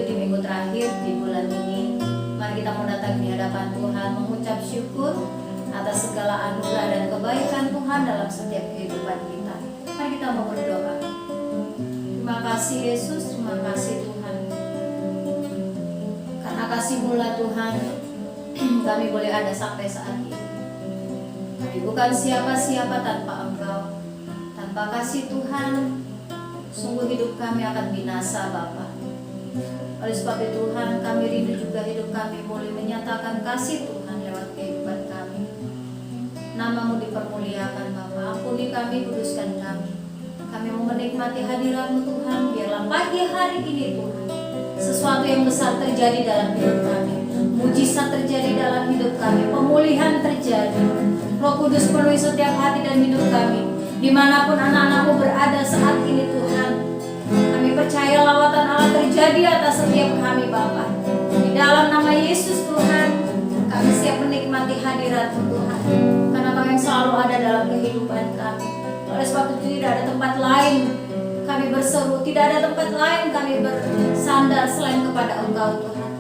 itu di minggu terakhir di bulan ini, mari kita mendatang di hadapan Tuhan, mengucap syukur atas segala anugerah dan kebaikan Tuhan dalam setiap kehidupan kita. Mari kita mau berdoa. Terima kasih Yesus, terima kasih Tuhan. Karena kasih-Mu lah Tuhan, kami boleh ada sampai saat ini. Kami bukan siapa-siapa tanpa Engkau. Tanpa kasih Tuhan, sungguh hidup kami akan binasa Bapa. Oleh sebab itu Tuhan, kami rindu juga hidup kami boleh menyatakan kasih Tuhan lewat kehidupan kami. Nama-Mu dipermuliakan Bapa. Ampuni kami, kuduskan kami. Kami mau menikmati hadirat-Mu Tuhan. Biarlah pagi hari ini Tuhan, sesuatu yang besar terjadi dalam hidup kami. Mujizat terjadi dalam hidup kami. Pemulihan terjadi. Roh Kudus penuhi setiap hati dan hidup kami. Dimanapun anak-anak-Mu berada saat ini Tuhan, kami percaya lawatan Allah terjadi atas setiap kami Bapa. Di dalam nama Yesus Tuhan, kami siap menikmati hadirat-Mu Tuhan, karena Kau yang selalu ada dalam kehidupan kami. Oleh sebab itu tidak ada tempat lain kami berseru, tidak ada tempat lain kami bersandar selain kepada Engkau Tuhan.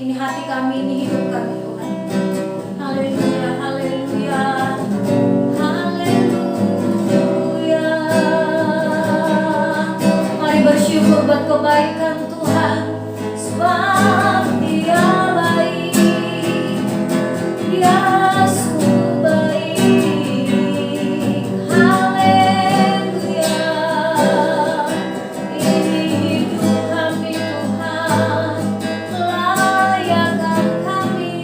Ini hati kami, ini hidup kami Tuhan. Haleluya, haleluya. Bersyukur buat kebaikan Tuhan, sebab Dia baik, Dia sungguh baik. Haleluya. Ini hidup kami Tuhan, layakan kami,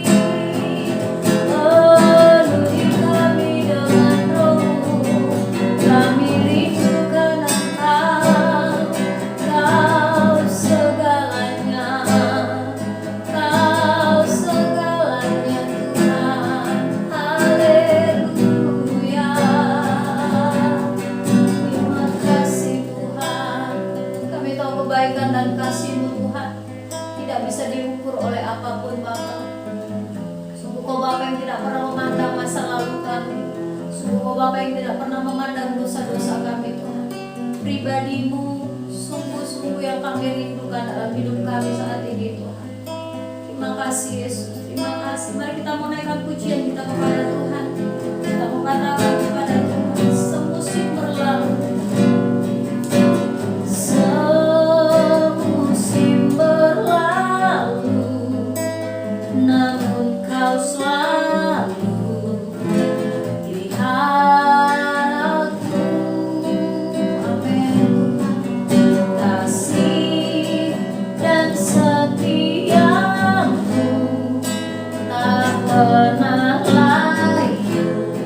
penuhi kami dengan Roh-Mu. Kami rindukan Engkau, Kau segalanya Tuhan. Haleluya. Terima kasih Tuhan. Kami tahu kebaikan dan kasih-Mu Tuhan tidak bisa diukur oleh apapun Bapa. Sungguh Kau Bapa yang tidak pernah memandang masa lalu kami. Sungguh Kau Bapa yang tidak pernah memandang dosa-dosa kami Tuhan. Pribadi-Mu sungguh yang kami rindukan dalam hidup kami saat ini Tuhan. Terima kasih Yesus, terima kasih. Mari kita mau naikkan pujian kita kepada Tuhan. Kita mau katakan kepada Tuhan, semusim berlalu, semusim berlalu, namun Kau selalu lihat aku. Amin. Kasih dan setiamu tak pernah layu.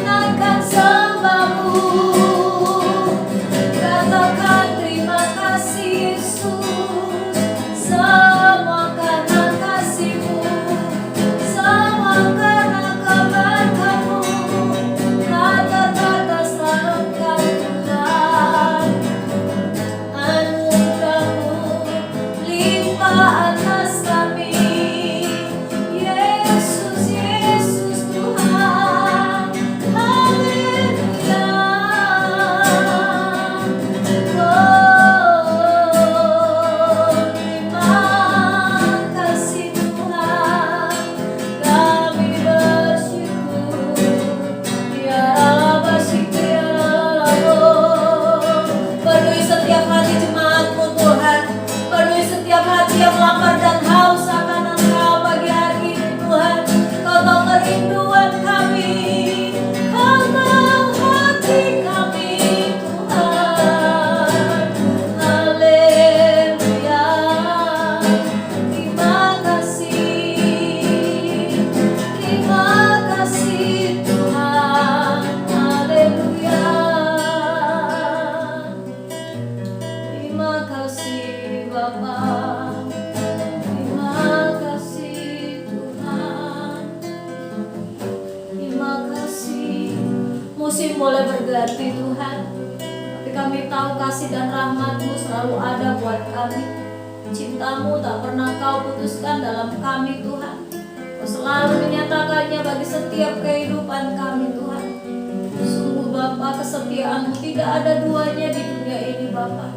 naikkan sembahmu. Katakan terima kasih Yesus, semua karena kasih-Mu, semua karena kebaikan-Mu. Kata-kata sarankan Tuhan, anugerah-Mu limpah atas kami. Yesus, Yesus Tuhan, haleluya. Oh, terima kasih Tuhan, kami bersyukur. Ya Allah, bersyukur ya Allah. Penuhi setiap hati jemaat-Mu Tuhan, penuhi setiap hati yang lapar dan haus akan Engkau pagi hari ini Tuhan. Kau tahu kerinduan kami, Kau tahu hati kami Tuhan. Haleluya. Terima kasih Tuhan. Haleluya. Terima kasih Bapa, terima kasih Tuhan, terima kasih. Musim boleh berganti Tuhan, tapi kami tahu kasih dan rahmat-Mu selalu ada buat kami. Cinta-Mu tak pernah Kau putuskan dalam kami Tuhan. Kau selalu menyatakannya bagi setiap kehidupan kami Tuhan. Sungguh Bapa, kesetiaan-Mu tidak ada duanya di dunia ini Bapa.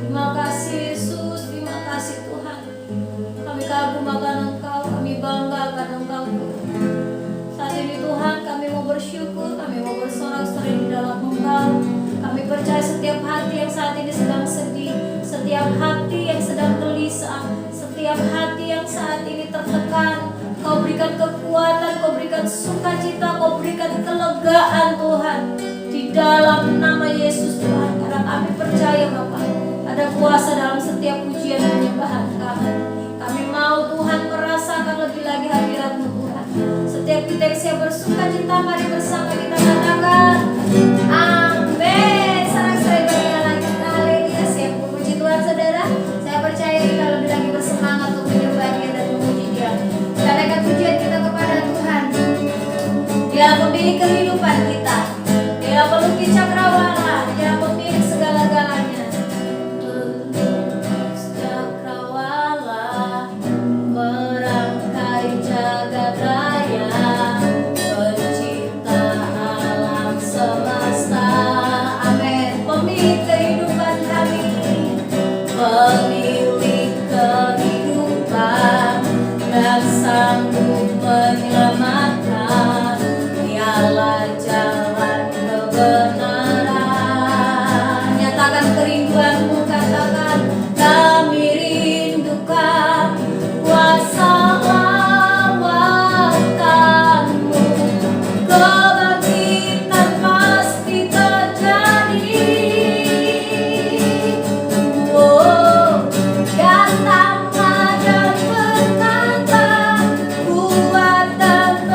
Terima kasih Yesus, terima kasih Tuhan. Kami kagum akan Engkau, kami bangga akan Engkau Tuhan. Saat ini Tuhan kami mau bersyukur, kami mau bersorak-sorai di dalam Engkau. Kami percaya setiap hati yang saat ini sedang sedih, setiap hati yang sedang gelisah, setiap hati yang saat ini tertekan, Kau berikan kekuatan, Kau berikan sukacita, Kau berikan kelegaan Tuhan, di dalam nama Yesus Tuhan. Karena kami percaya Bapak, ada kuasa dalam setiap pujian dan penyembahan kami. Kami mau Tuhan merasakan lebih lagi hadirat-Mu Tuhan. Setiap kita yang siap bersuka cita, mari bersama kita katakan amin. Sanak-sanak berikan kita haleluya. Siap memuji Tuhan saudara. Saya percaya kita lebih lagi bersemangat untuk menyembah Dia dan memuji Dia. Kita naikkan pujian kita kepada Tuhan. Dia pemilik kehidupan kita, Dia pelukis cakrawala, Dia pemilik segala-galanya. Sanggup menyelamatkan, Dialah jalan kebenaran. Nyatakan kerinduanmu, katakan kami rindukan kuasa lawatanmu. Kebangkitan pasti terjadi. Oh, datanglah dan berkata, kuat dan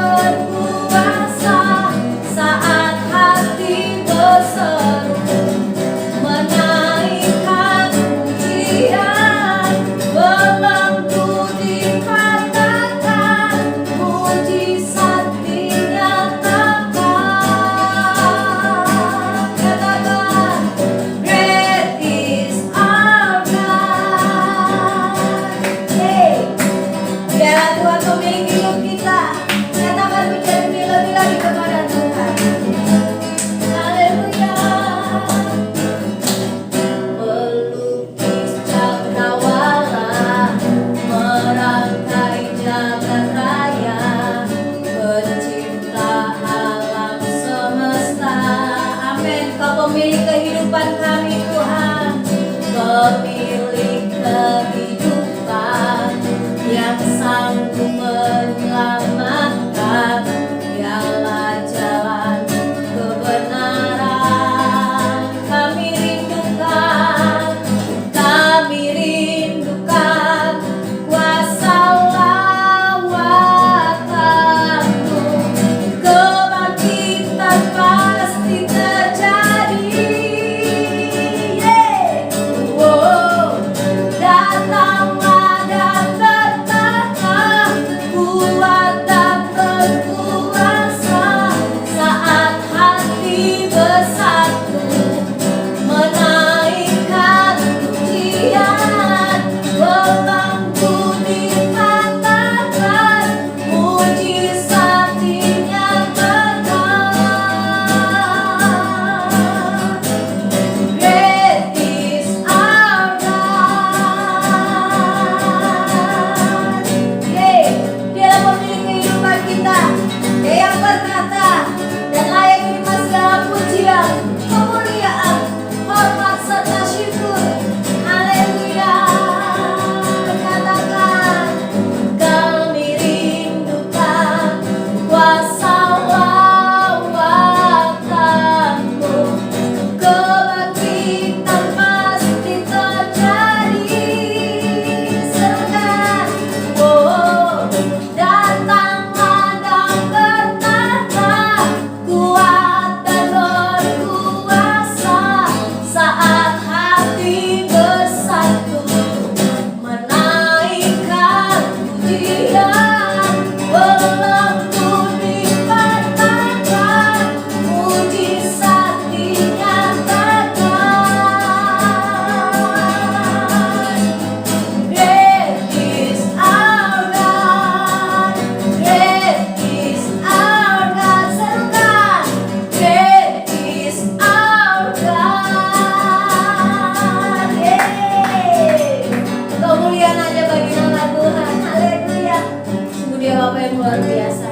Bapa yang luar biasa.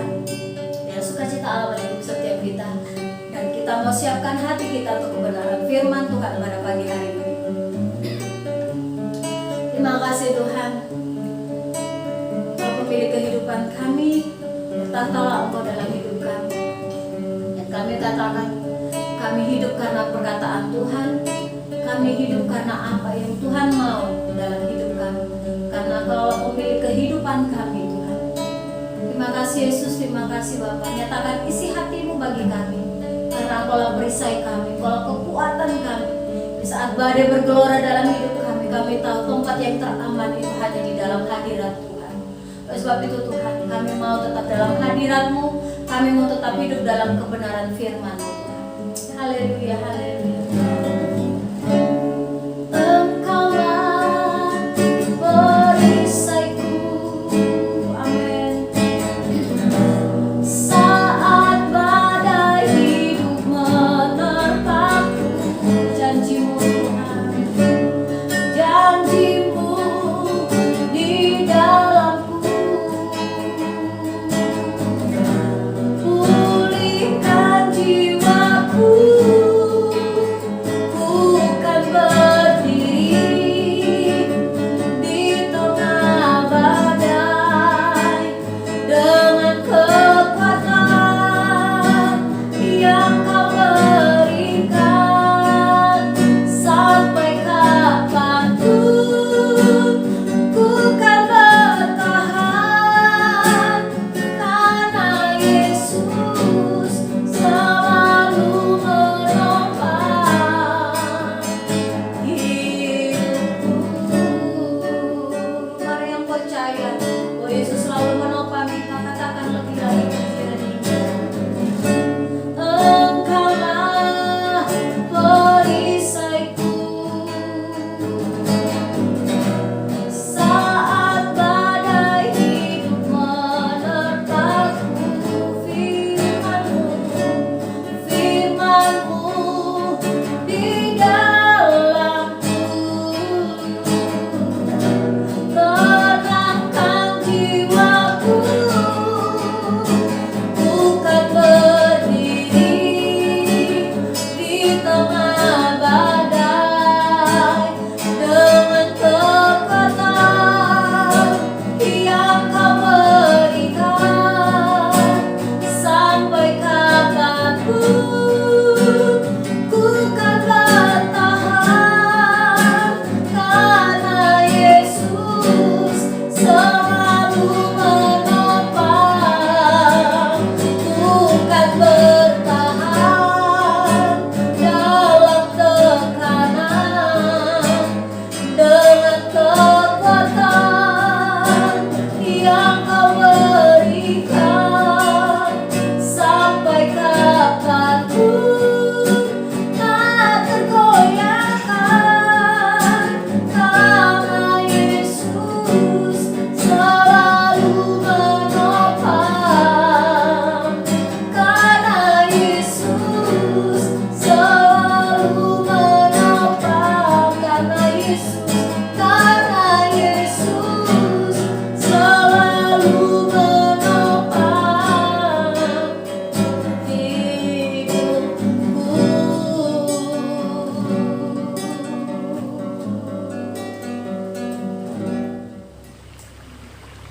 Biar sukacita Allah menyertai setiap kita. Dan kita mau siapkan hati kita untuk kebenaran firman Tuhan pada pagi hari ini. Terima kasih Tuhan. Kau pemilik kehidupan kami. Bertahtalah Engkau dalam hidup kami. Dan kami katakan, kami hidup karena perkataan Tuhan. Kami hidup karena apa yang Tuhan mau dalam hidup kami. Karena Kau pemilik kehidupan kami Tuhan. Terima kasih Yesus, terima kasih Bapa. Nyatakan isi hati-Mu bagi kami. Karena Engkaulah perisai kami, Engkaulah kekuatan kami. Di saat badai bergelora dalam hidup kami tahu tempat yang teraman itu hanya di dalam hadirat Tuhan. Oleh sebab itu Tuhan, kami mau tetap dalam hadirat-Mu. Kami mau tetap hidup dalam kebenaran firman-Mu Tuhan. Haleluya, haleluya. Engkaulah perisaiku, amin. Saat badai hidup menerpaku, janji-Mu Tuhan, janji-Mu di dalamku, pulihkan jiwaku.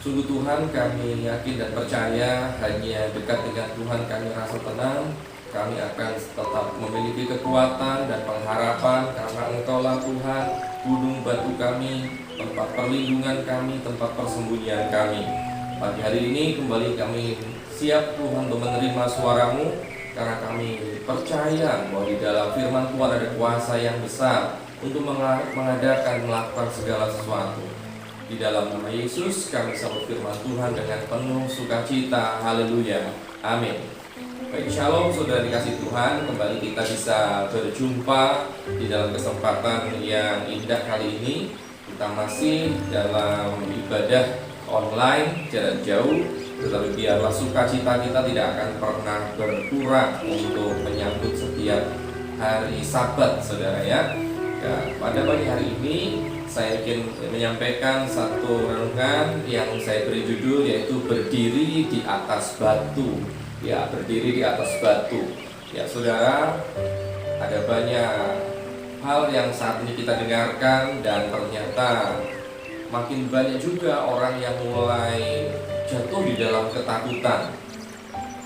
Sungguh Tuhan, kami yakin dan percaya hanya dekat dengan Tuhan kami rasa tenang. Kami akan tetap memiliki kekuatan dan pengharapan karena Engkaulah Tuhan, gunung batu kami, tempat perlindungan kami, tempat persembunyian kami. Pagi hari ini kembali kami siap Tuhan untuk menerima suara-Mu, karena kami percaya bahwa di dalam firman Tuhan ada kuasa yang besar untuk mengadakan, melakukan segala sesuatu. Di dalam nama Yesus kami sambut firman Tuhan dengan penuh sukacita. Haleluya, amin. Baik, shalom saudara dikasih Tuhan. Kembali kita bisa berjumpa di dalam kesempatan yang indah kali ini. Kita masih dalam ibadah online jarak jauh, tetapi biarlah sukacita kita tidak akan pernah berkurang untuk menyambut setiap hari Sabat, saudara ya. Pada pagi hari ini saya ingin menyampaikan satu renungan yang saya beri judul yaitu berdiri di atas batu. Ya, berdiri di atas batu. Ya, saudara, ada banyak hal yang saat ini kita dengarkan dan ternyata makin banyak juga orang yang mulai jatuh di dalam ketakutan,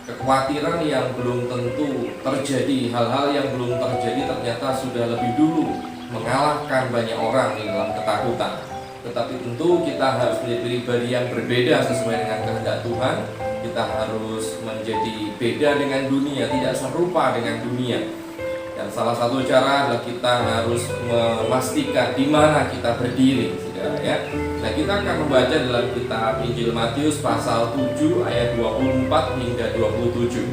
kekhawatiran yang belum tentu terjadi, hal-hal yang belum terjadi ternyata sudah lebih dulu mengalahkan banyak orang di dalam ketakutan. Tetapi tentu kita harus menjadi pribadi yang berbeda sesuai dengan kehendak Tuhan. Kita harus menjadi beda dengan dunia, tidak serupa dengan dunia. Dan salah satu cara adalah kita harus memastikan di mana kita berdiri, saudara ya. Nah, kita akan membaca dalam kitab Injil Matius pasal 7 ayat 24 hingga 27.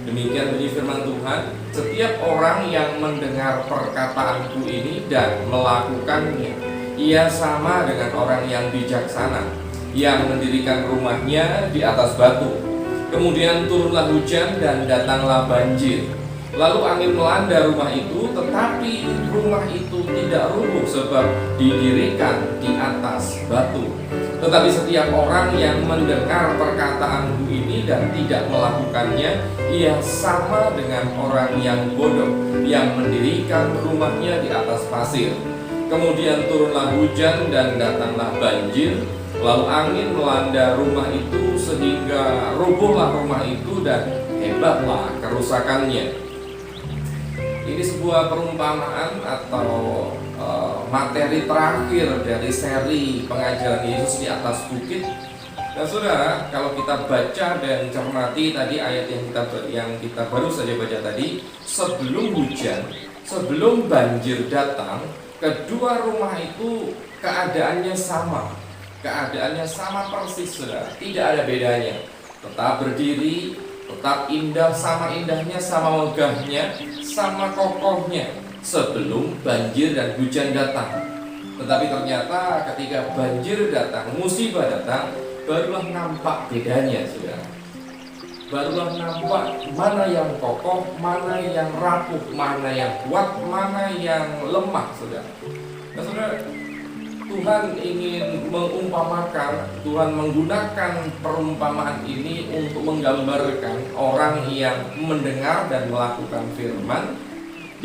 Demikian bunyi firman Tuhan, setiap orang yang mendengar perkataanku ini dan melakukannya, ia sama dengan orang yang bijaksana, yang mendirikan rumahnya di atas batu. Kemudian turunlah hujan dan datanglah banjir. Lalu angin melanda rumah itu, tetapi rumah itu tidak rubuh sebab didirikan di atas batu. Tetapi setiap orang yang mendengar perkataanku ini dan tidak melakukannya, ia sama dengan orang yang bodoh, yang mendirikan rumahnya di atas pasir. Kemudian turunlah hujan dan datanglah banjir. Lalu angin melanda rumah itu sehingga rubuhlah rumah itu dan hebatlah kerusakannya. Ini sebuah perumpamaan atau materi terakhir dari seri pengajaran Yesus di atas bukit. Dan saudara, kalau kita baca dan cermati tadi ayat yang kita baru saja baca tadi, sebelum hujan, sebelum banjir datang, kedua rumah itu keadaannya sama. Keadaannya sama persis, saudara. Tidak ada bedanya. Tetap berdiri, tetap indah, sama indahnya, sama megahnya, sama kokohnya sebelum banjir dan hujan datang. Tetapi ternyata ketika banjir datang, musibah datang, barulah nampak bedanya, saudara. Barulah nampak mana yang kokoh, mana yang rapuh, mana yang kuat, mana yang lemah, saudara. Nah, saudara, Tuhan ingin mengumpamakan, Tuhan menggunakan perumpamaan ini untuk menggambarkan orang yang mendengar dan melakukan firman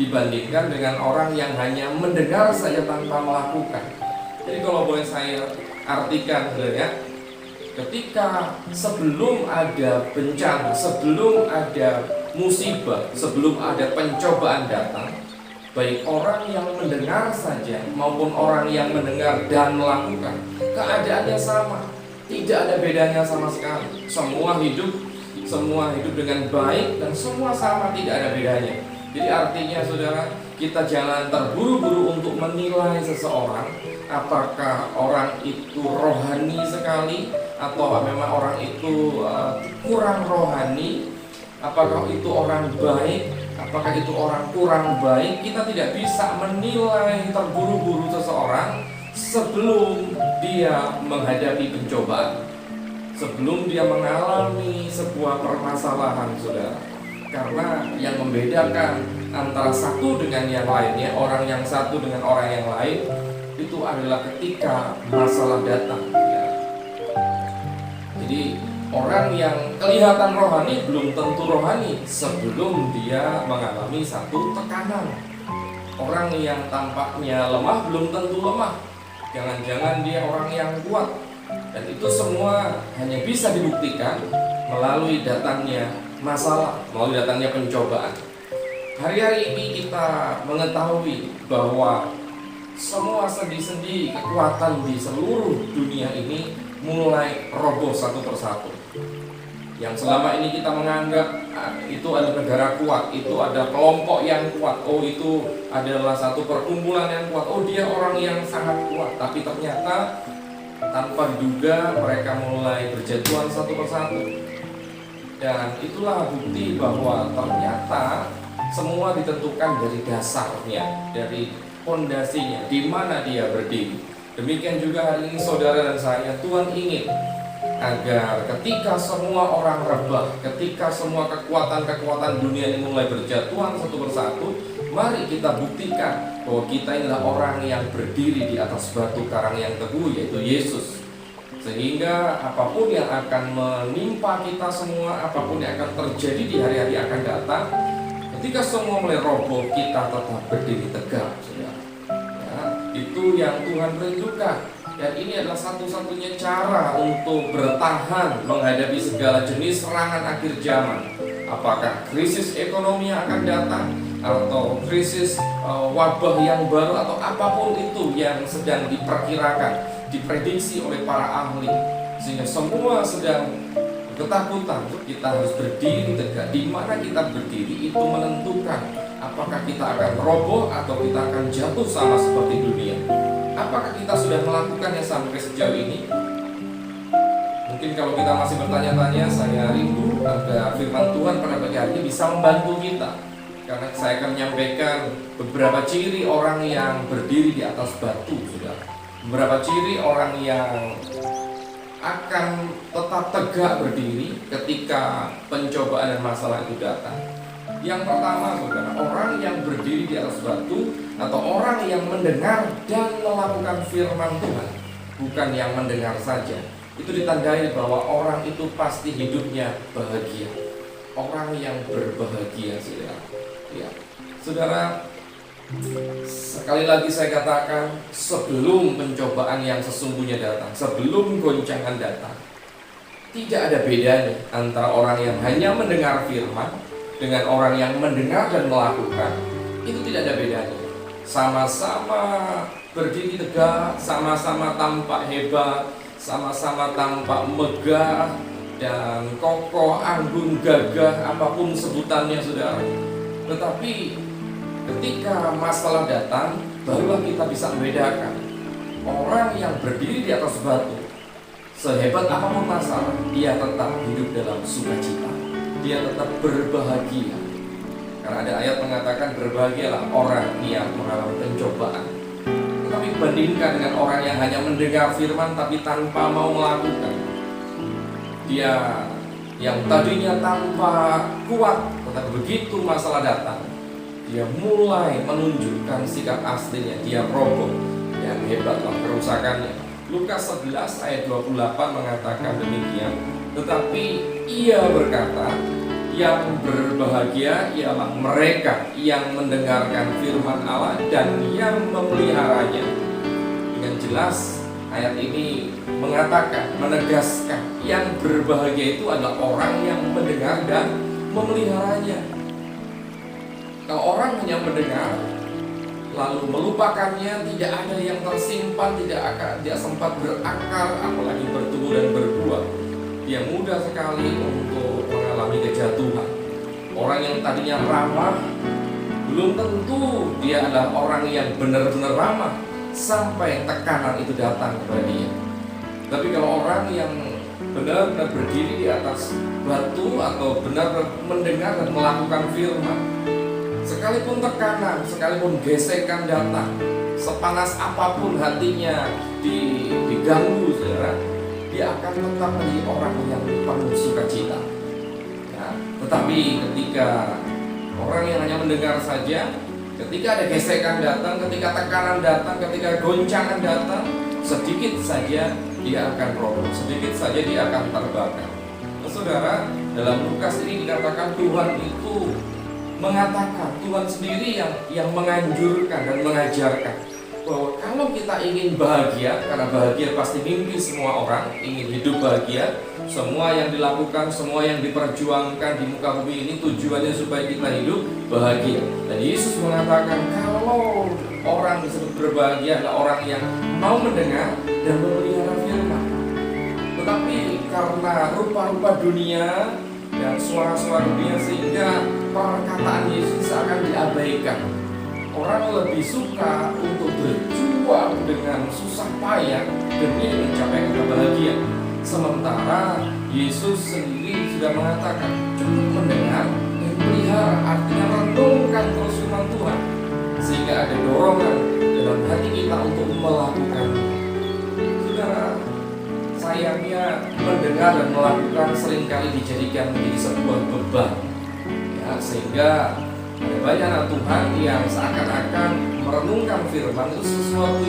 dibandingkan dengan orang yang hanya mendengar saja tanpa melakukan. Jadi kalau boleh saya artikan, saudara, ketika sebelum ada bencana, sebelum ada musibah, sebelum ada pencobaan datang, baik orang yang mendengar saja maupun orang yang mendengar dan melakukan, keadaannya sama, tidak ada bedanya sama sekali. Semua hidup dengan baik dan semua sama, tidak ada bedanya. Jadi artinya, saudara, kita jangan terburu-buru untuk menilai seseorang, apakah orang itu rohani sekali atau memang orang itu kurang rohani, apakah itu orang baik, apakah itu orang kurang baik. Kita tidak bisa menilai terburu-buru seseorang sebelum dia menghadapi pencobaan, sebelum dia mengalami sebuah permasalahan, saudara. Karena yang membedakan antara satu dengan yang lainnya, orang yang satu dengan orang yang lain, itu adalah ketika masalah datang, ya. Jadi orang yang kelihatan rohani belum tentu rohani sebelum dia mengalami satu tekanan. Orang yang tampaknya lemah belum tentu lemah. Jangan-jangan dia orang yang kuat. Dan itu semua hanya bisa dibuktikan melalui datangnya masalah, melalui datangnya pencobaan. Hari-hari ini kita mengetahui bahwa semua sendi-sendi kekuatan di seluruh dunia ini mulai roboh satu persatu. Yang selama ini kita menganggap itu ada negara kuat, itu ada kelompok yang kuat, oh itu adalah satu perkumpulan yang kuat, oh dia orang yang sangat kuat. Tapi ternyata tanpa diduga mereka mulai berjatuhan satu persatu. Dan itulah bukti bahwa ternyata semua ditentukan dari dasarnya, dari fondasinya, di mana dia berdiri. Demikian juga hari ini saudara dan saya, Tuhan ingin agar ketika semua orang rebah, ketika semua kekuatan-kekuatan dunia ini mulai berjatuhan satu persatu, Mari kita buktikan bahwa kita adalah orang yang berdiri di atas batu karang yang teguh, yaitu Yesus. Sehingga apapun yang akan menimpa kita semua, apapun yang akan terjadi di hari-hari akan datang, ketika semua mulai roboh, kita tetap berdiri tegak, saudara. Ya, itu yang Tuhan rindukan. Dan ini adalah satu-satunya cara untuk bertahan menghadapi segala jenis serangan akhir zaman. Apakah krisis ekonomi yang akan datang, atau krisis wabah yang baru, atau apapun itu yang sedang diperkirakan, diprediksi oleh para ahli, sehingga semua sedang ketakutan. Kita harus berdiri tegak. Di mana kita berdiri itu menentukan apakah kita akan roboh atau kita akan jatuh sama seperti dunia. Apakah kita sudah melakukannya sampai sejauh ini? Mungkin kalau kita masih bertanya-tanya, saya rindu agar firman Tuhan pada pagi hari ini bisa membantu kita. Karena saya akan menyampaikan beberapa ciri orang yang berdiri di atas batu, saudara. Beberapa ciri orang yang akan tetap tegak berdiri ketika pencobaan dan masalah itu datang. Yang pertama, saudara, orang yang berdiri di atas batu atau orang yang mendengar dan melakukan firman Tuhan, bukan yang mendengar saja. Itu ditandai bahwa orang itu pasti hidupnya bahagia. Orang yang berbahagia, saudara. Ya, saudara, sekali lagi saya katakan, sebelum pencobaan yang sesungguhnya datang, sebelum goncangan datang, tidak ada bedanya antara orang yang hanya mendengar firman dengan orang yang mendengar dan melakukan. Itu tidak ada bedanya. Sama-sama berdiri tegak, sama-sama tampak hebat, sama-sama tampak megah dan kokoh, anggun, gagah, apapun sebutannya, saudara. Tetapi ketika masalah datang, barulah kita bisa membedakan orang yang berdiri di atas batu. Sehebat apapun masalah, dia tetap hidup dalam sukacita. Dia tetap berbahagia. Karena ada ayat mengatakan berbahagialah orang yang mengalami pencobaan. Tetapi bandingkan dengan orang yang hanya mendengar firman tapi tanpa mau melakukan. Dia yang tadinya tanpa kuat, tetapi begitu masalah datang, dia mulai menunjukkan sikap aslinya. Dia roboh. Yang hebatlah kerusakannya. Lukas 11 ayat 28 mengatakan demikian. Tetapi ia berkata, yang berbahagia ialah mereka yang mendengarkan firman Allah dan yang memeliharanya. Dengan jelas ayat ini mengatakan, menegaskan, yang berbahagia itu adalah orang yang mendengar dan memeliharanya. Kalau orang hanya mendengar lalu melupakannya, tidak ada yang tersimpan, tidak sempat berakar, apalagi bertumbuh dan berbuah, dia mudah sekali untuk mengalami kejatuhan. Orang yang tadinya ramah, belum tentu dia adalah orang yang benar-benar ramah sampai tekanan itu datang kepada dia. Tapi kalau orang yang benar-benar berdiri di atas batu atau benar-benar mendengar dan melakukan firman, sekalipun tekanan, sekalipun gesekan datang, sepanas apapun hatinya diganggu, saudara, dia akan tetap menjadi orang yang penuh sukacita. Ya, tetapi ketika orang yang hanya mendengar saja, ketika ada gesekan datang, ketika tekanan datang, ketika goncangan datang, sedikit saja dia akan roboh, sedikit saja dia akan terbakar. Saudara, dalam Lukas ini dikatakan Tuhan itu mengatakan, Tuhan sendiri yang menganjurkan dan mengajarkan bahwa kalau kita ingin bahagia, karena bahagia pasti mimpi semua orang, ingin hidup bahagia, semua yang dilakukan, semua yang diperjuangkan di muka bumi ini tujuannya supaya kita hidup bahagia. Dan Yesus mengatakan kalau orang disebut berbahagia adalah orang yang mau mendengar dan memelihara firman. Tetapi karena rupa-rupa dunia dan suara-suara dunia, sehingga perkataan Yesus akan diabaikan. Orang lebih suka untuk berjuang dengan susah payah demi mencapai kebahagiaan. Sementara Yesus sendiri sudah mengatakan cukup mendengar dan pelihara, artinya renungkan terus firman Tuhan, sehingga ada dorongan dalam hati kita untuk melakukannya. Saudara, sayangnya mendengar dan melakukan seringkali dijadikan menjadi sebuah beban, ya, sehingga Ada banyak anak Tuhan yang seakan-akan merenungkan firman itu sesuatu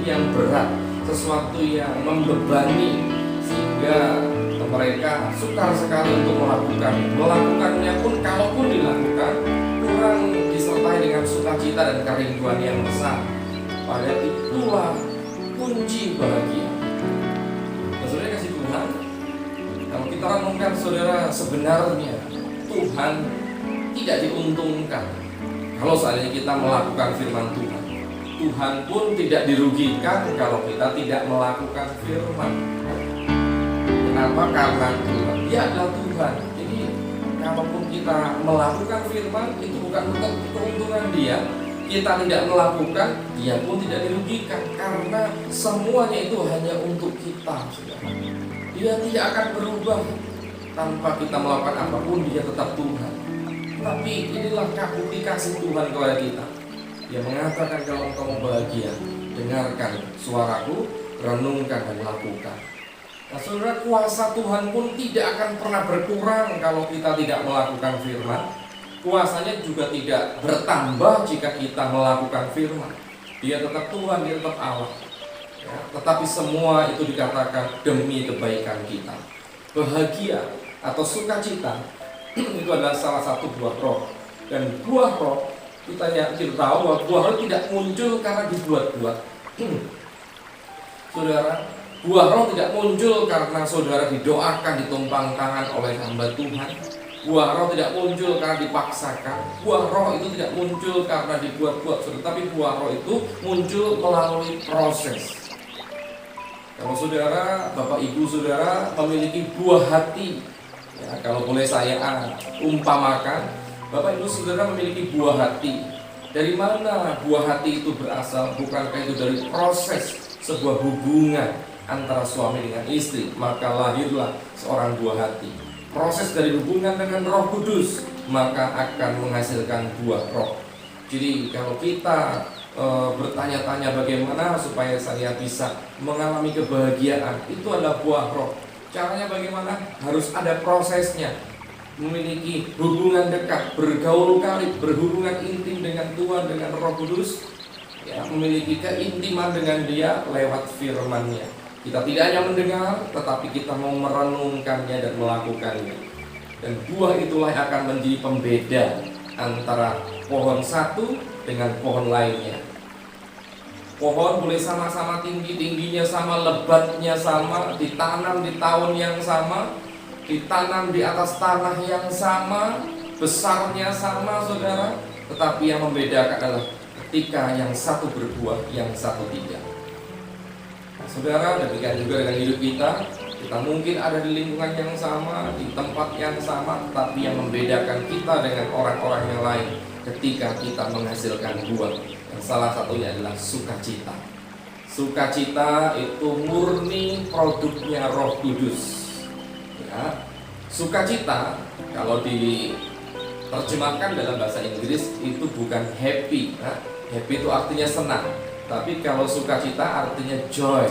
yang berat, sesuatu yang membebani, sehingga mereka sukar sekali untuk melakukannya pun, kalaupun dilakukan kurang disertai dengan sukacita dan kerinduan yang besar. Padahal itulah kunci bahagia. Nah, saudara kasih Tuhan, kalau kita renungkan saudara, sebenarnya Tuhan tidak diuntungkan kalau seandainya kita melakukan firman Tuhan. Tuhan pun tidak dirugikan kalau kita tidak melakukan firman. Kenapa? Karena Tuhan, Dia adalah Tuhan. Jadi kalaupun kita melakukan firman, itu bukan untuk keuntungan Dia. Kita tidak melakukan, Dia pun tidak dirugikan, karena semuanya itu hanya untuk kita, saudara. Dia tidak akan berubah. Tanpa kita melakukan apapun, Dia tetap Tuhan. Tapi inilah bukti kasih Tuhan kepada kita. Dia mengatakan, kalau kamu bahagia, dengarkan suaraku, renungkan dan lakukan. Nah, saudara, kuasa Tuhan pun tidak akan pernah berkurang kalau kita tidak melakukan firman. Kuasanya juga tidak bertambah jika kita melakukan firman. Dia tetap Tuhan, Dia tetap Allah. Ya, tetapi semua itu dikatakan demi kebaikan kita. Bahagia atau sukacita itu adalah salah satu buah roh. Dan buah roh, kita yakin tahu bahwa buah roh tidak muncul karena dibuat-buat. Saudara, buah roh tidak muncul karena saudara didoakan, ditumpang tangan oleh hamba Tuhan. Buah roh tidak muncul karena dipaksakan. Buah roh itu tidak muncul karena dibuat-buat, tetapi buah roh itu muncul melalui proses. Kalau saudara, Bapak Ibu saudara memiliki buah hati, ya, kalau boleh saya umpamakan, Bapak Ibu saudara memiliki buah hati. Dari mana buah hati itu berasal? Bukankah itu dari proses sebuah hubungan antara suami dengan istri, maka lahirlah seorang buah hati. Proses dari hubungan dengan Roh Kudus, maka akan menghasilkan buah roh. Jadi kalau kita bertanya-tanya bagaimana supaya saya bisa mengalami kebahagiaan, itu adalah buah roh. Caranya bagaimana? Harus ada prosesnya. Memiliki hubungan dekat, bergaul karib, berhubungan intim dengan Tuhan, dengan Roh Kudus, ya, memiliki keintiman dengan Dia lewat firman-Nya. Kita tidak hanya mendengar, tetapi kita mau merenungkannya dan melakukannya. Dan buah itulah yang akan menjadi pembeda antara pohon satu dengan pohon lainnya. Pohon boleh sama-sama tinggi-tingginya sama, lebatnya sama, ditanam di tahun yang sama, ditanam di atas tanah yang sama, besarnya sama, saudara. Tetapi yang membedakan adalah ketika yang satu berbuah, yang satu tidak. Saudara, demikian juga dengan hidup kita. Kita mungkin ada di lingkungan yang sama, di tempat yang sama, tapi yang membedakan kita dengan orang-orang yang lain ketika kita menghasilkan buah. Yang salah satunya adalah sukacita. Sukacita itu murni produknya Roh Kudus. Ya. Sukacita kalau diterjemahkan dalam bahasa Inggris itu bukan happy. Nah, happy itu artinya senang. Tapi kalau sukacita artinya joy,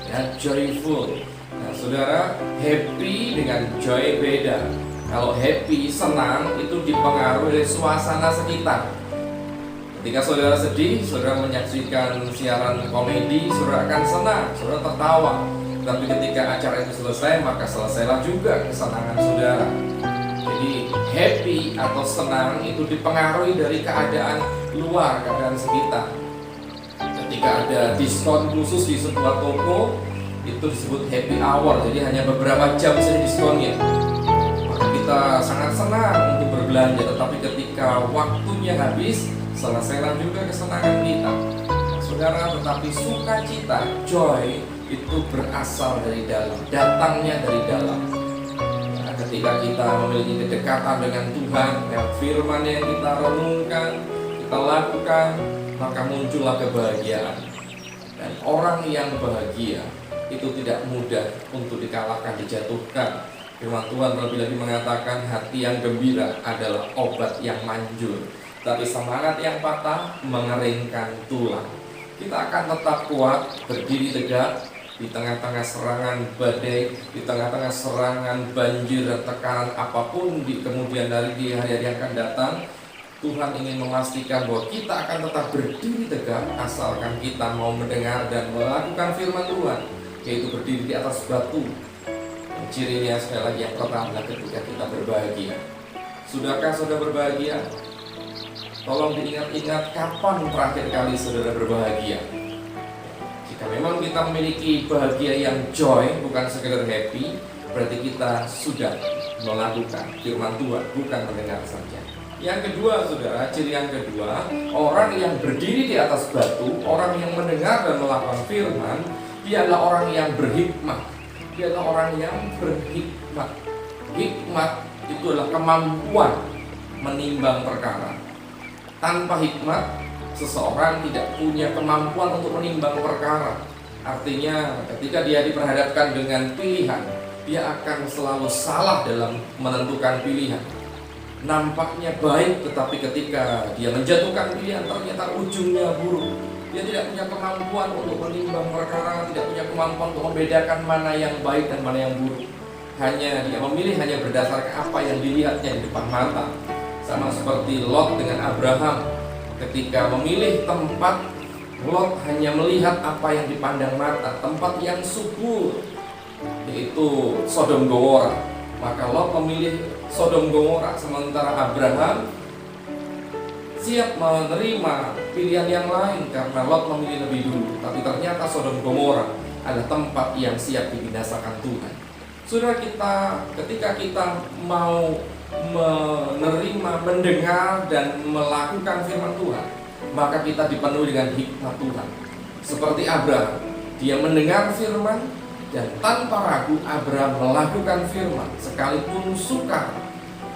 ya, joyful. Nah, saudara, happy dengan joy beda. Kalau happy, senang, itu dipengaruhi oleh suasana sekitar. Ketika saudara sedih, saudara menyaksikan siaran komedi, saudara akan senang, saudara tertawa. Tapi ketika acara itu selesai, maka selesailah juga kesenangan saudara. Jadi happy atau senang itu dipengaruhi dari keadaan luar, keadaan sekitar. Ketika ada diskon khusus di sebuah toko, itu disebut happy hour, jadi hanya beberapa jam saja diskonnya. Maka kita sangat senang untuk berbelanja, tetapi ketika waktunya habis, selesailah juga kesenangan kita. Saudara, tetapi sukacita, joy, itu berasal dari dalam, datangnya dari dalam. Nah, ketika kita memiliki kedekatan dengan Tuhan, yang firman yang kita renungkan, kita lakukan, maka muncullah kebahagiaan. Dan orang yang bahagia itu tidak mudah untuk dikalahkan, dijatuhkan. Firman Tuhan lebih lagi mengatakan hati yang gembira adalah obat yang manjur, tapi semangat yang patah mengeringkan tulang. Kita akan tetap kuat, berdiri tegak di tengah-tengah serangan badai, di tengah-tengah serangan banjir dan tekanan apapun di kemudian hari yang akan datang. Tuhan ingin memastikan bahwa kita akan tetap berdiri tegak asalkan kita mau mendengar dan melakukan firman Tuhan, yaitu berdiri di atas batu. Cirinya sekali lagi yang pertama ketika kita berbahagia. Sudahkah saudara berbahagia? Tolong diingat-ingat kapan terakhir kali saudara berbahagia. Jika memang kita memiliki bahagia yang joy, bukan sekedar happy, berarti kita sudah melakukan firman Tuhan, bukan mendengar saja. Yang kedua saudara, ciri yang kedua, orang yang berdiri di atas batu, orang yang mendengar dan melakukan firman, dia adalah orang yang berhikmat. Dia adalah orang yang berhikmat. Hikmat itu adalah kemampuan menimbang perkara. Tanpa hikmat, seseorang tidak punya kemampuan untuk menimbang perkara. Artinya ketika dia diperhadapkan dengan pilihan, dia akan selalu salah dalam menentukan pilihan. Nampaknya baik, tetapi ketika dia menjatuhkan pilihan ternyata ujungnya buruk. Dia tidak punya kemampuan untuk menimbang perkara, tidak punya kemampuan untuk membedakan mana yang baik dan mana yang buruk. Hanya dia memilih hanya berdasarkan apa yang dilihatnya di depan mata. Sama seperti Lot dengan Abraham. Ketika memilih tempat, Lot hanya melihat apa yang dipandang mata, tempat yang subur, yaitu Sodom Gomora. Maka Lot memilih Sodom Gomora, sementara Abraham siap menerima pilihan yang lain karena Lot memilih lebih dulu. Tapi ternyata Sodom Gomora adalah tempat yang siap dibinasakan Tuhan. Saudara, ketika kita mau menerima, mendengar dan melakukan firman Tuhan, maka kita dipenuhi dengan hikmat Tuhan. Seperti Abraham, dia mendengar firman dan tanpa ragu Abraham melakukan firman sekalipun sukar.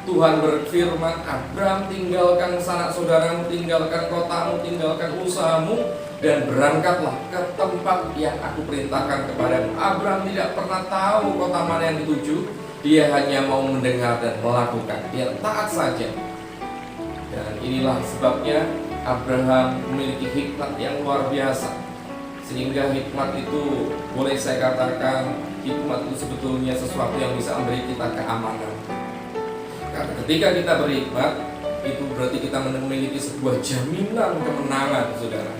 Tuhan berfirman, Abraham, tinggalkan sanak saudaramu, tinggalkan kotamu, tinggalkan usahamu, dan berangkatlah ke tempat yang aku perintahkan kepadamu. Abraham tidak pernah tahu kota mana yang dituju. Dia hanya mau mendengar dan melakukan. Dia taat saja. Dan inilah sebabnya Abraham memiliki hikmat yang luar biasa. Sehingga hikmat itu, boleh saya katakan, hikmat itu sebetulnya sesuatu yang bisa memberi kita keamanan. Karena ketika kita berhikmat, itu berarti kita memiliki sebuah jaminan kemenangan, saudara.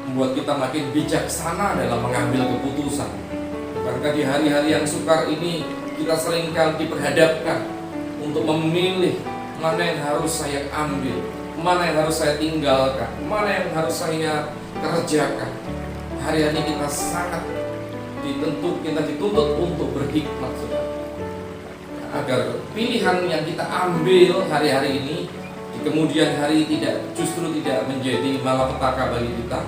Membuat kita makin bijaksana dalam mengambil keputusan. Karena di hari-hari yang sukar ini, kita seringkali diperhadapkan untuk memilih mana yang harus saya ambil, mana yang harus saya tinggalkan, mana yang harus saya kerjakan. Hari-hari kita sangat dituntut untuk berhikmat, saudara. Agar pilihan yang kita ambil hari-hari ini di kemudian hari justru tidak menjadi malapetaka bagi kita,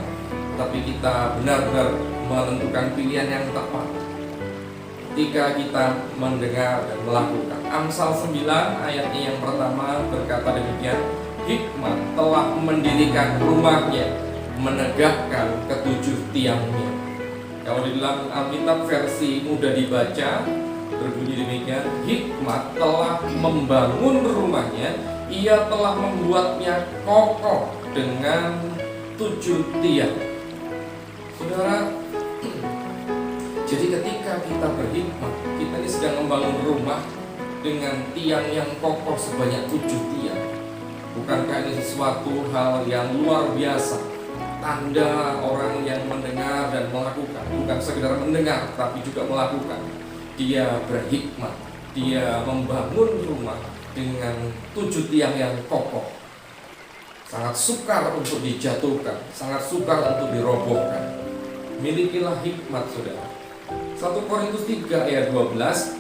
tapi kita benar-benar menentukan pilihan yang tepat ketika kita mendengar dan melakukan. Amsal 9 ayatnya yang pertama berkata demikian, hikmat telah mendirikan rumahnya, menegakkan ketujuh tiangnya. Kalau di dalam Alkitab versi mudah dibaca berbunyi demikian, hikmat telah membangun rumahnya, ia telah membuatnya kokoh dengan 7 tiang. Saudara, jadi ketika kita berhikmat, kita ini sedang membangun rumah dengan tiang yang kokoh sebanyak 7 tiang. Bukankah ini sesuatu hal yang luar biasa? Tanda orang yang mendengar dan melakukan, bukan sekedar mendengar tapi juga melakukan. Dia berhikmat, dia membangun rumah dengan 7 tiang yang kokoh. Sangat sukar untuk dijatuhkan, sangat sukar untuk dirobohkan. Milikilah hikmat, saudara. 1 Korintus 3 ayat 12.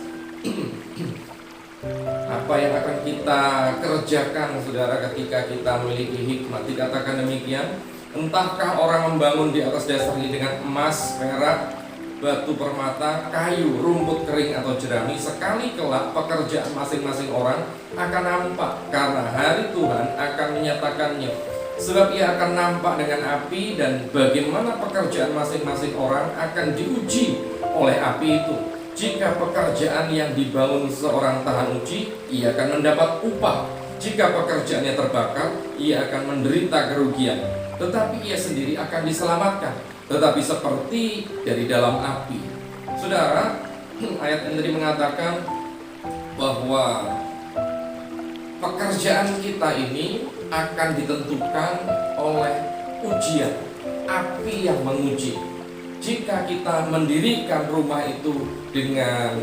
Apa yang akan kita kerjakan, saudara, ketika kita memiliki hikmat? Dikatakan demikian, entahkah orang membangun di atas dasar ini dengan emas, perak, batu permata, kayu, rumput kering atau jerami, sekali kelak pekerjaan masing-masing orang akan nampak, karena hari Tuhan akan menyatakannya. Sebab ia akan nampak dengan api, dan bagaimana pekerjaan masing-masing orang akan diuji oleh api itu. Jika pekerjaan yang dibangun seorang tahan uji, ia akan mendapat upah. Jika pekerjaannya terbakar, ia akan menderita kerugian. Tetapi ia sendiri akan diselamatkan, tetapi seperti dari dalam api. Saudara, ayat yang tadi mengatakan bahwa pekerjaan kita ini akan ditentukan oleh ujian, api yang menguji. Jika kita mendirikan rumah itu dengan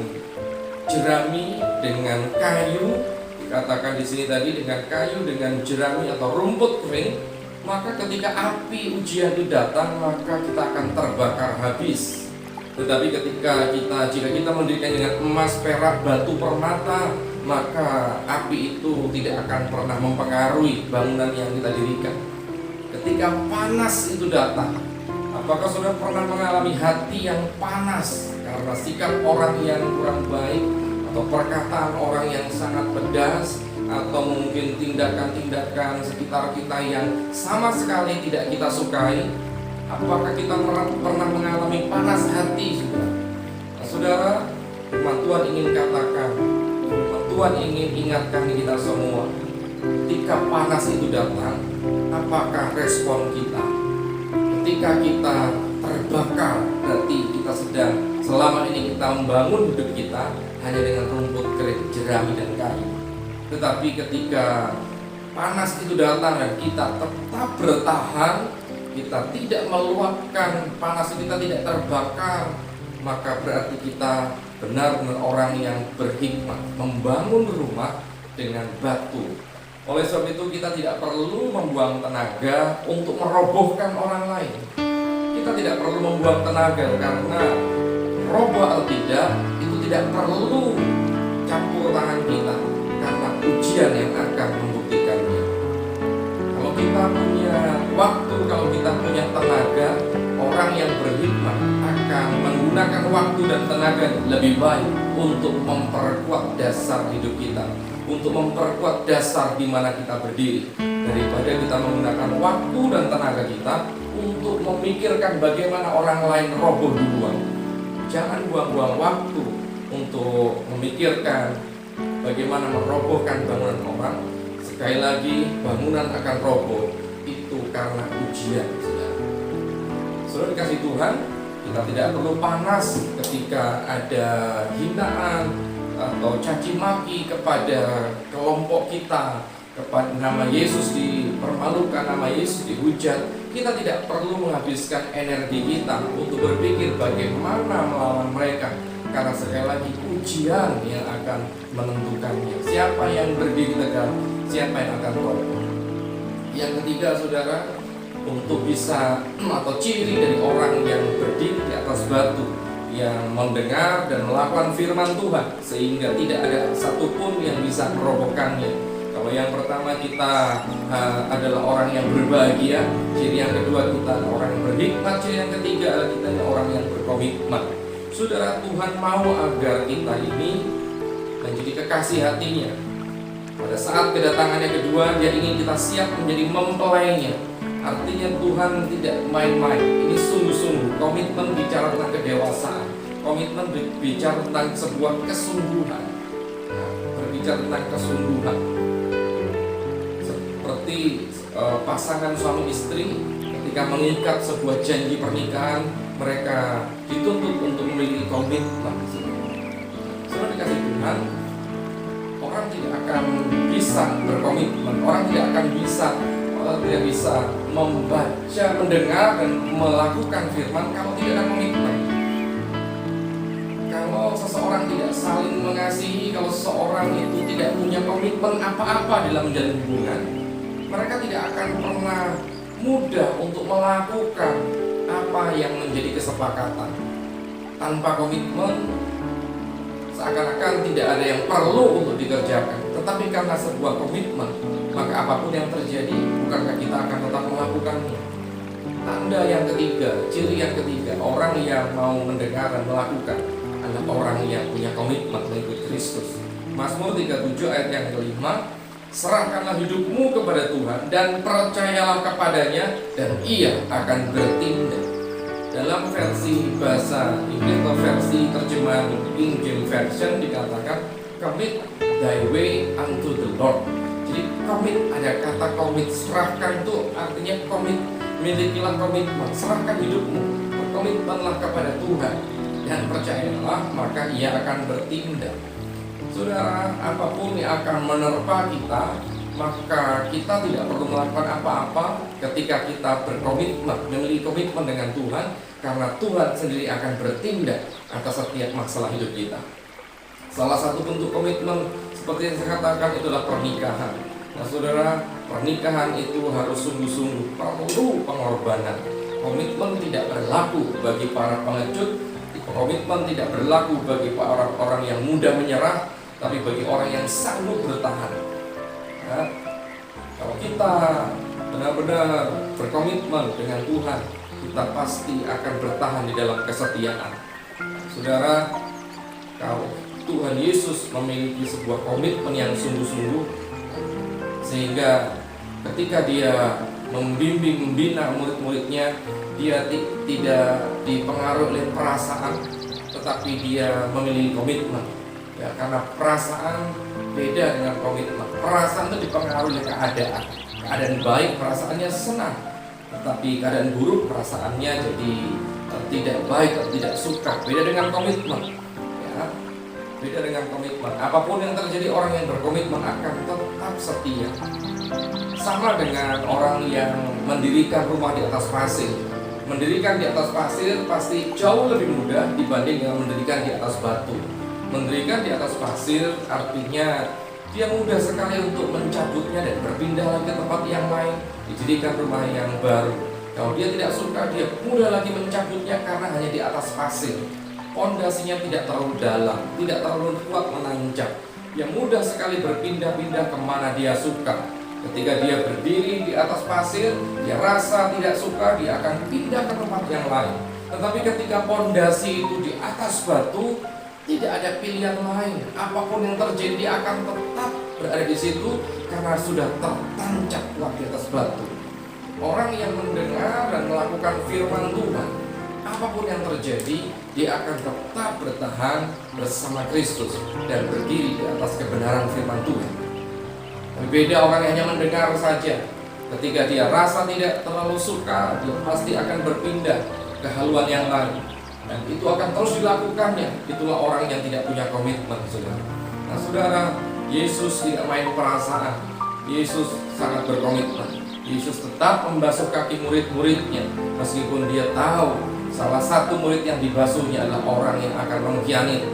jerami, dengan kayu, dikatakan di sini tadi dengan kayu, dengan jerami atau rumput kering, maka ketika api ujian itu datang, maka kita akan terbakar habis. Tetapi jika kita mendirikan dengan emas, perak, batu, permata, maka api itu tidak akan pernah mempengaruhi bangunan yang kita dirikan. Ketika panas itu datang, apakah saudara pernah mengalami hati yang panas karena sikap orang yang kurang baik, atau perkataan orang yang sangat pedas, atau mungkin tindakan-tindakan sekitar kita yang sama sekali tidak kita sukai? Apakah kita pernah mengalami panas hati, saudara? Nah, saudara, firman Tuhan ingin katakan, firman Tuhan ingin ingatkan kita semua, ketika panas itu datang, apakah respon kita? Ketika kita terbakar, berarti kita sedang selama ini kita membangun hidup kita hanya dengan rumput kering, jerami dan kayu. Tetapi ketika panas itu datang dan kita tetap bertahan, kita tidak meluapkan panas, kita tidak terbakar, maka berarti kita benar-benar orang yang berhikmat, membangun rumah dengan batu. Oleh sebab itu kita tidak perlu membuang tenaga untuk merobohkan orang lain. Kita tidak perlu membuang tenaga karena roboh atau tidak itu tidak perlu campur tangan kita, karena ujian yang akan membuktikannya. Kalau kita punya waktu, kalau kita punya tenaga, orang yang berhikmat akan menggunakan waktu dan tenaga lebih baik untuk memperkuat dasar hidup kita, untuk memperkuat dasar di mana kita berdiri, daripada kita menggunakan waktu dan tenaga kita untuk memikirkan bagaimana orang lain roboh duluan. Jangan buang-buang waktu untuk memikirkan bagaimana merobohkan bangunan orang. Sekali lagi, bangunan akan roboh itu karena ujian, saudara. Saudara dikasih Tuhan, kita tidak perlu panas ketika ada hinaan atau caci maki kepada kelompok kita, kepada nama Yesus dipermalukan, nama Yesus dihujat. Kita tidak perlu menghabiskan energi kita untuk berpikir bagaimana melawan mereka, karena sekali lagi ujian yang akan menentukannya. Siapa yang berdiri tegak, siapa yang akan roboh. Yang ketiga, saudara, untuk bisa atau ciri dari orang yang berdiri di atas batu, yang mendengar dan melakukan firman Tuhan sehingga tidak ada satupun yang bisa merobohkannya. Kalau yang pertama kita adalah orang yang berbahagia, ciri yang kedua kita adalah orang yang berhikmat, ciri yang ketiga adalah kita adalah orang yang berkomitmen. Saudara, Tuhan mau agar kita ini menjadi kekasih hatinya. Pada saat kedatangannya kedua, Dia ingin kita siap menjadi mempelainya. Artinya Tuhan tidak main-main. Ini sungguh-sungguh. Komitmen bicara tentang kedewasaan. Komitmen bicara tentang sebuah kesungguhan. Berbicara tentang kesungguhan. Seperti pasangan suami istri ketika mengikat sebuah janji pernikahan, mereka dituntut untuk memiliki komitmen. Saudara dikasih Tuhan, orang tidak akan bisa berkomitmen, orang tidak bisa membaca, mendengar dan melakukan firman kalau tidak ada komitmen. Kalau seseorang tidak saling mengasihi, kalau seseorang itu tidak punya komitmen apa-apa dalam menjalin hubungan, mereka tidak akan pernah mudah untuk melakukan apa yang menjadi kesepakatan. Tanpa komitmen, seakan-akan tidak ada yang perlu untuk dikerjakan. Tetapi karena sebuah komitmen, maka apapun yang terjadi, bukankah kita akan tetap melakukannya? Tanda yang ketiga, ciri yang ketiga, orang yang mau mendengar dan melakukan adalah orang yang punya komitmen mengikut Kristus. Mazmur 37 ayat yang kelima, serahkanlah hidupmu kepada Tuhan dan percayalah kepadanya dan Ia akan bertindak. Dalam versi bahasa Inggris atau versi terjemahan King James Version dikatakan commit thy way unto the Lord. Jadi commit, ada kata commit, serahkan itu artinya commit, milikilah komitmen, serahkan hidupmu, berkomitmenlah kepada Tuhan dan percayalah maka Ia akan bertindak. Saudara, apapun yang akan menerpa kita, maka kita tidak perlu melakukan apa-apa ketika kita berkomitmen, memiliki komitmen dengan Tuhan, karena Tuhan sendiri akan bertindak atas setiap masalah hidup kita. Salah satu bentuk komitmen seperti yang saya katakan itulah pernikahan. Nah saudara, pernikahan itu harus sungguh-sungguh perlu pengorbanan. Komitmen tidak berlaku bagi para pengecut, komitmen tidak berlaku bagi orang-orang yang mudah menyerah, tapi bagi orang yang sanggup bertahan. Ya, kalau kita benar-benar berkomitmen dengan Tuhan, kita pasti akan bertahan di dalam kesetiaan. Saudara, kalau Tuhan Yesus memiliki sebuah komitmen yang sungguh-sungguh, sehingga ketika dia membimbing, membina murid-muridnya, dia tidak dipengaruhi oleh perasaan, tetapi dia memiliki komitmen. Ya, karena perasaan beda dengan komitmen. Perasaan itu dipengaruhi oleh keadaan. Keadaan baik, perasaannya senang, tetapi keadaan buruk, perasaannya jadi tidak baik atau tidak suka. Beda dengan komitmen. Ya, beda dengan komitmen. Apapun yang terjadi, orang yang berkomitmen akan tetap setia. Sama dengan orang yang mendirikan rumah di atas pasir. Mendirikan di atas pasir pasti jauh lebih mudah dibanding dengan mendirikan di atas batu. Mendirikan di atas pasir artinya dia mudah sekali untuk mencabutnya dan berpindah lagi ke tempat yang lain, dijadikan rumah yang baru. Kalau dia tidak suka, dia mudah lagi mencabutnya karena hanya di atas pasir. Pondasinya tidak terlalu dalam, tidak terlalu kuat menancap. Dia mudah sekali berpindah-pindah kemana dia suka. Ketika dia berdiri di atas pasir, dia rasa tidak suka, dia akan pindah ke tempat yang lain. Tetapi ketika pondasi itu di atas batu, tidak ada pilihan lain. Apapun yang terjadi, dia akan tetap berada di situ karena sudah tertancap kuat di atas batu. Orang yang mendengar dan melakukan firman Tuhan, apapun yang terjadi, dia akan tetap bertahan bersama Kristus dan berdiri di atas kebenaran firman Tuhan. Berbeda orang yang hanya mendengar saja. Ketika dia rasa tidak terlalu suka, dia pasti akan berpindah ke haluan yang lain. Dan itu akan terus dilakukannya. Itulah orang yang tidak punya komitmen, saudara. Nah saudara, Yesus tidak main perasaan. Yesus sangat berkomitmen. Yesus tetap membasuh kaki murid-muridnya, meskipun dia tahu salah satu murid yang dibasuhnya adalah orang yang akan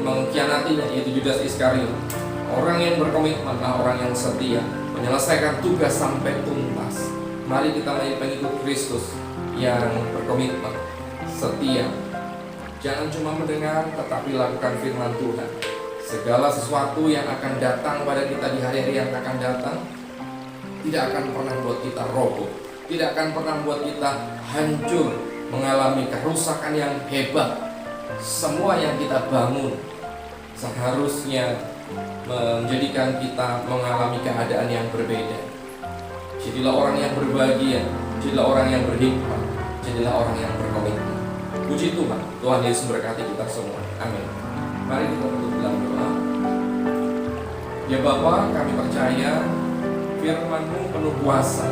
mengkhianatinya, yaitu Judas Iskariot. Orang yang berkomitmen adalah orang yang setia, menyelesaikan tugas sampai tuntas. Mari kita menjadi pengikut Kristus yang berkomitmen, setia. Jangan cuma mendengar, tetapi lakukan firman Tuhan. Segala sesuatu yang akan datang pada kita di hari-hari yang akan datang tidak akan pernah buat kita roboh, tidak akan pernah buat kita hancur, mengalami kerusakan yang hebat. Semua yang kita bangun seharusnya menjadikan kita mengalami keadaan yang berbeda. Jadilah orang yang berbahagia, jadilah orang yang berhikmat, jadilah orang yang berkomitmen. Puji Tuhan, Tuhan Yesus berkati kita semua. Amin. Mari kita tutup dalam doa. Ya Bapa, kami percaya firman-Mu penuh kuasa,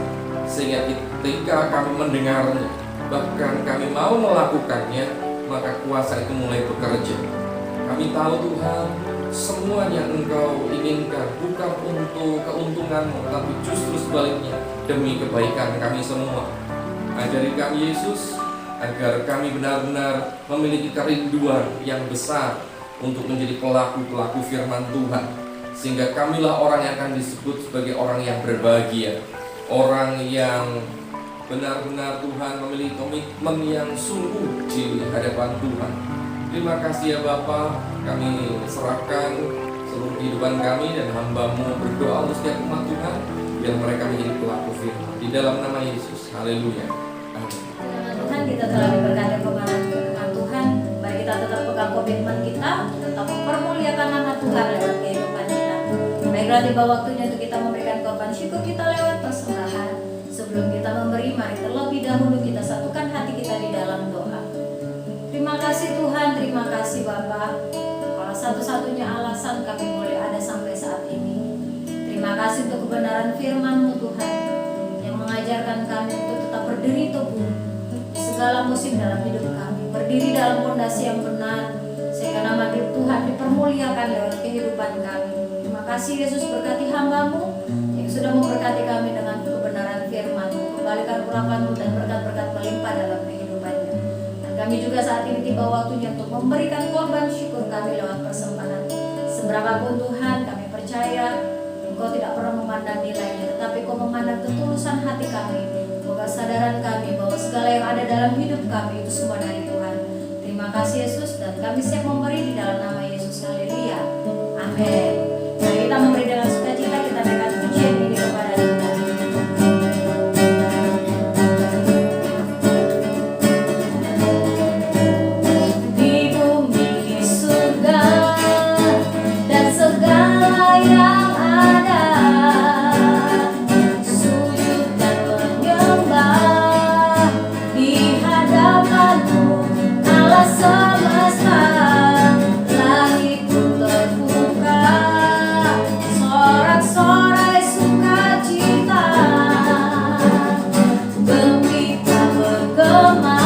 sehingga ketika kami mendengarnya, bahkan kami mau melakukannya, maka kuasa itu mulai bekerja. Kami tahu Tuhan, semua yang Engkau inginkan bukan untuk keuntungan-Mu, tapi justru sebaliknya demi kebaikan kami semua. Ajari kami Yesus, agar kami benar-benar memiliki kerinduan yang besar untuk menjadi pelaku-pelaku firman Tuhan, sehingga kamilah orang yang akan disebut sebagai orang yang berbahagia, orang yang benar-benar Tuhan memiliki komitmen yang sungguh di hadapan Tuhan. Terima kasih ya Bapa, kami serahkan seluruh kehidupan kami dan hamba-Mu berdoa untuk setiap umat Tuhan, biar mereka menjadi pelaku firman. Di dalam nama Yesus, haleluya. Amin. Kita telah diberkati kebenaran Tuhan. Mari kita tetap pegang komitmen kita, tetap mempermuliakan nama Tuhan lewat kehidupan kita. Baiklah, tiba waktunya untuk kita memberikan korban syukur kita lewat persembahan. Sebelum kita memberi, mari terlebih dahulu kita satukan hati kita di dalam doa. Terima kasih Tuhan, terima kasih Bapa. Kalau satu-satunya alasan kami boleh ada sampai saat ini. Terima kasih untuk kebenaran firman-Mu Tuhan, yang mengajarkan kami untuk tetap berdiri teguh segala musim dalam hidup kami, berdiri dalam pondasi yang benar, sehingga nama Tuhan dipermuliakan lewat kehidupan kami. Terima kasih Yesus, berkati hamba-Mu yang sudah memberkati kami dengan kebenaran firman-Mu. Kembalikan urapan-Mu dan berkat-berkat melimpah dalam kehidupannya. Dan kami juga saat ini tiba waktunya untuk memberikan korban syukur kami lewat persembahan. Seberapapun Tuhan, kami percaya Engkau tidak pernah memandang nilainya, tetapi Kau memandang ketulusan hati kami, kesadaran kami bahwa segala yang ada dalam hidup kami itu semua dari Tuhan. Terima kasih Yesus, dan kami siap memberi di dalam nama Yesus. Haleluya. Amin. Mari kita memberi dengan sukacita, kita naikkan pujian ini kepada Tuhan. Di bumi surga dan segala yang ada, sujud dan menyembah di hadapan-Mu, Allah semesta. Langit pun terbuka, sorak-sorai sukacita, gembira bergema,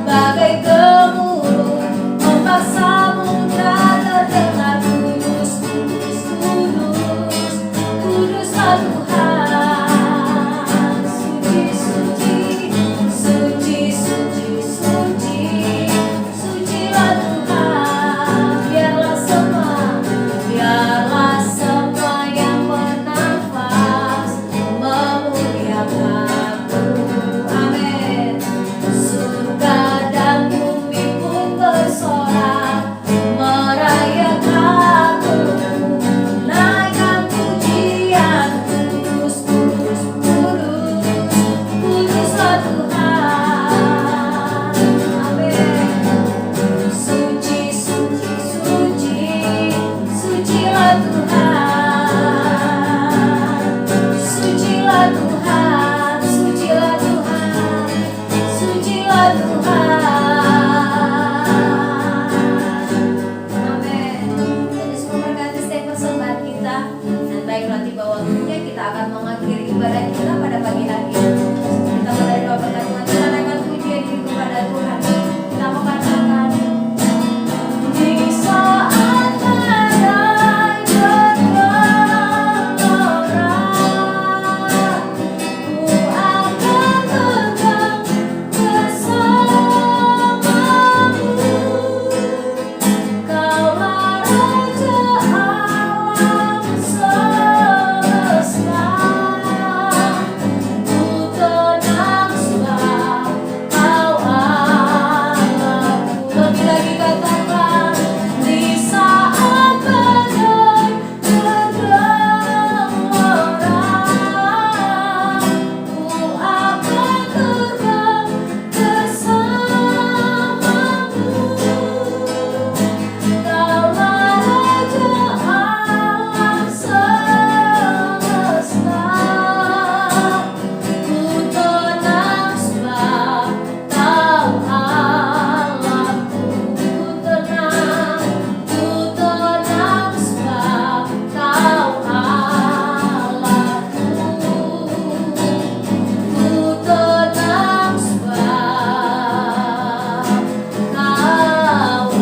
bagai gemuruh ombak samudra terdengar. Kudus, kudus, kudus, kuduslah Tuhan. Suci, suci, suci, suci, suci, sucilah Tuhan. Biarlah semua yang bernafas memuliakan-Mu. Amin. Surga dan bumi pun bersorak merayakan-Mu. Naikkan pujian, kudus, kudus, kudus, kuduslah Tuhan. Amin. Suci, suci, suci, sucilah Tuhan. Sucilah Tuhan, sucilah Tuhan, sucilah Tuhan. Amin. Jadi semua berkati setiap persembahan kita. Dan baiklah tiba waktunya kita akan mengakhiri ibadah kita pada pagi hari ini. Kita mulai doa berkat Tuhan, kita naikkan pujian ini kepada Tuhan. Kita mengatakan, di saat badai bergelora, Ku akan terbang bersama-Mu. Kaulah Raja alam semesta. Ku tenang sebab Kau Allahku. Lagi-lagi katakan, di saat badai bergelora, Ku akan terbang bersama-Mu. Kaulah Raja alam semesta. Ku tenang sebab Kau Allahku. Ku tenang sebab Kau Allahku. Ku tenang sebab Kau Allahku.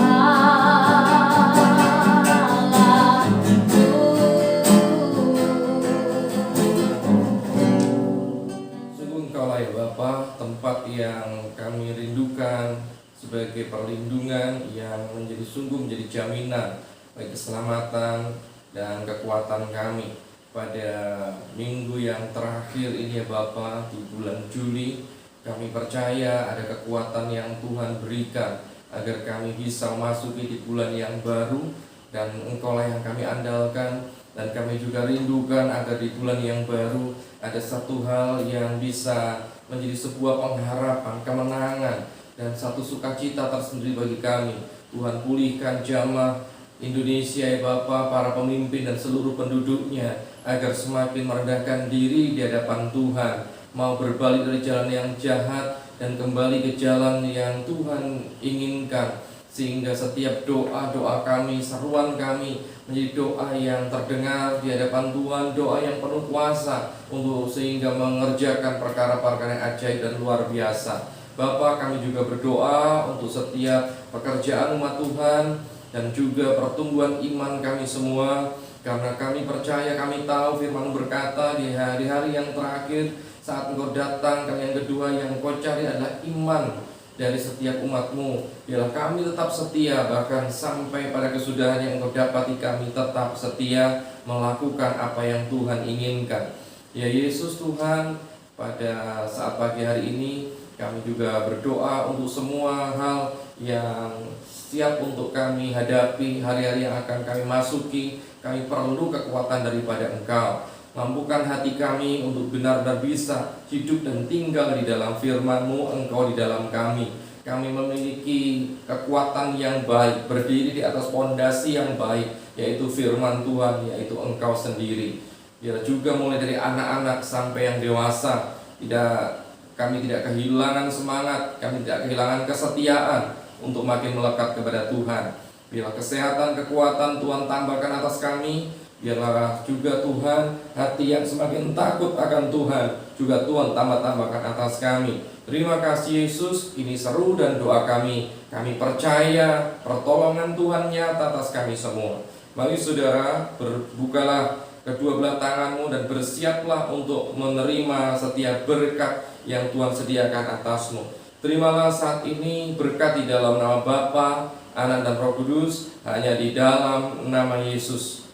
Sungguh Engkaulah ya Bapa, tempat yang kami rindukan sebagai perlindungan yang menjadi jaminan bagi keselamatan dan kekuatan kami pada minggu yang terakhir ini ya Bapa, di bulan Juli. Kami percaya ada kekuatan yang Tuhan berikan agar kami bisa memasuki di bulan yang baru, dan Engkaulah yang kami andalkan. Dan kami juga rindukan agar di bulan yang baru ada satu hal yang bisa menjadi sebuah pengharapan, kemenangan, dan satu sukacita tersendiri bagi kami. Tuhan, pulihkan jamaah Indonesia ya Bapa, para pemimpin dan seluruh penduduknya, agar semakin merendahkan diri di hadapan Tuhan, mau berbalik dari jalan yang jahat dan kembali ke jalan yang Tuhan inginkan, sehingga setiap doa-doa kami, seruan kami menjadi doa yang terdengar di hadapan Tuhan, doa yang penuh kuasa untuk sehingga mengerjakan perkara-perkara yang ajaib dan luar biasa. Bapa, kami juga berdoa untuk setiap pekerjaan umat Tuhan dan juga pertumbuhan iman kami semua. Karena kami percaya, kami tahu firman berkata di hari-hari yang terakhir saat Engkau datang, kali yang kedua yang Engkau cari adalah iman dari setiap umat-Mu. Biarlah kami tetap setia, bahkan sampai pada kesudahan yang Engkau dapati, kami tetap setia melakukan apa yang Tuhan inginkan. Ya Yesus Tuhan, pada saat pagi hari ini kami juga berdoa untuk semua hal yang siap untuk kami hadapi, hari-hari yang akan kami masuki. Kami perlu kekuatan daripada Engkau. Mampukan hati kami untuk benar-benar bisa hidup dan tinggal di dalam firman-Mu, Engkau di dalam kami. Kami memiliki kekuatan yang baik, berdiri di atas pondasi yang baik, yaitu firman Tuhan, yaitu Engkau sendiri. Biar juga mulai dari anak-anak sampai yang dewasa, kami tidak kehilangan semangat, kami tidak kehilangan kesetiaan untuk makin melekat kepada Tuhan. Biarlah kesehatan, kekuatan Tuhan tambahkan atas kami. Biarlah juga Tuhan, hati yang semakin takut akan Tuhan juga Tuhan tambahkan atas kami. Terima kasih Yesus, ini seru dan doa kami. Kami percaya pertolongan Tuhan nyata atas kami semua. Mari saudara, berbukalah kedua belah tanganmu dan bersiaplah untuk menerima setiap berkat yang Tuhan sediakan atasmu. Terimalah saat ini berkat di dalam nama Bapa, Anak dan Roh Kudus, hanya di dalam nama Yesus,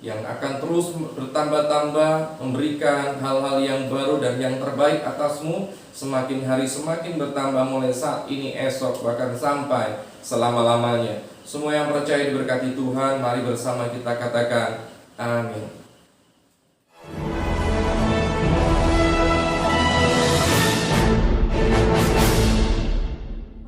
yang akan terus bertambah-tambah, memberikan hal-hal yang baru dan yang terbaik atasmu, semakin hari semakin bertambah mulai saat ini, esok, bahkan sampai selama-lamanya. Semua yang percaya diberkati Tuhan, mari bersama kita katakan amin.